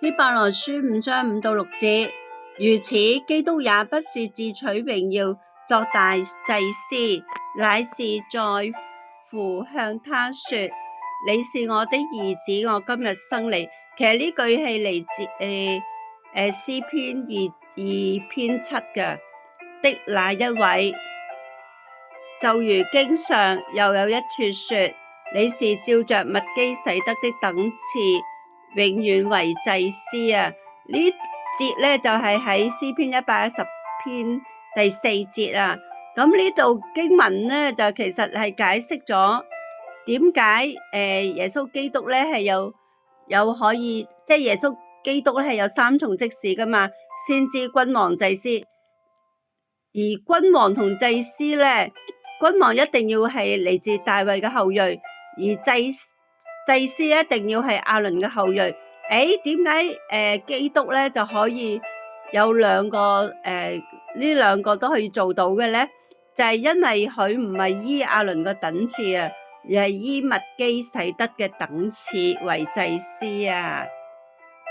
希伯來書5章5到6節，如此，基督也不是自取榮耀作大祭司，乃是在乎向他說：你是我的兒子，我今日生你。其實呢句係嚟自詩篇2篇7嘅的那一位，就如經上又有一處說：你是照着麥基洗德的等次，永遠為祭司啊！呢節咧就係喺詩篇110篇第4節啊。咁呢度經文咧就其實係解釋咗點解耶穌基督咧係有可以，即係耶穌基督咧係有3重職事噶嘛，先知、君王、祭司。而君王同祭司咧，君王一定要係嚟自大衛嘅後裔，而祭司一定要係亞倫嘅後裔。點解基督咧就可以有兩個呢兩個都可以做到嘅咧？就係因為佢唔係依亞倫嘅等次啊，而係依麥基洗德嘅等次為祭司啊。